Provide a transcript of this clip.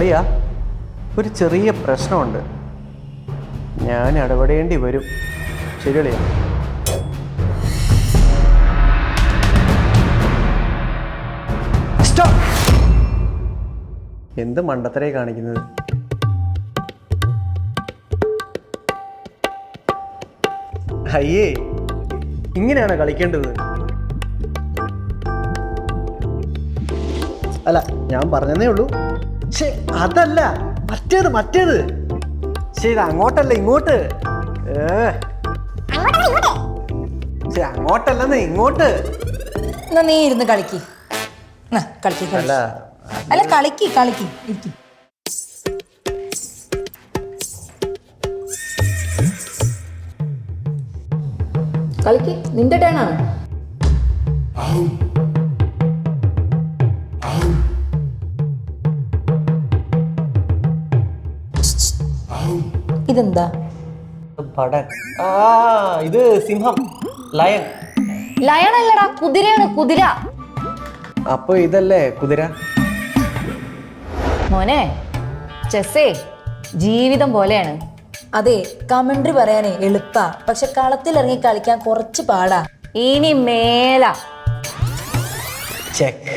അളിയ ഒരു ചെറിയ പ്രശ്നമുണ്ട്, ഞാൻ ഇടപെടേണ്ടി വരും. ശരി അളിയ. എന്ത് മണ്ടത്തരേ കാണിക്കുന്നത്? അയ്യേ, ഇങ്ങനെയാണോ കളിക്കേണ്ടത്? അല്ല, ഞാൻ പറഞ്ഞതേ ഉള്ളൂ. ശേ, അതല്ല, മറ്റേത്. ശരി, ഇത് അങ്ങോട്ടല്ല ഇങ്ങോട്ട്. ശരി, അങ്ങോട്ടല്ലെന്ന് ഇങ്ങോട്ട്. എന്നാ നീ ഇരുന്ന് കളിക്ക്. അല്ല അല്ല, കളിക്ക് ഇരിക്കും. കളിക്ക്, നിന്റെ ടേണാണ്. ഇതെന്താ? പടൻ. ഇത് സിംഹം, ലയൺ. ലയൺ അല്ലടാ, കുതിരയാണ്, കുതിര. അപ്പൊ ഇതല്ലേ കുതിര? മോനെ, ചെസ്സേ ജീവിതം പോലെയാണ്. അതെ, കമന്ററി പറയാനേ എളുപ്പാ, പക്ഷെ കളത്തിലിറങ്ങി കളിക്കാൻ കുറച്ച് പാടാ. ഇനി മേല ചെക്ക്.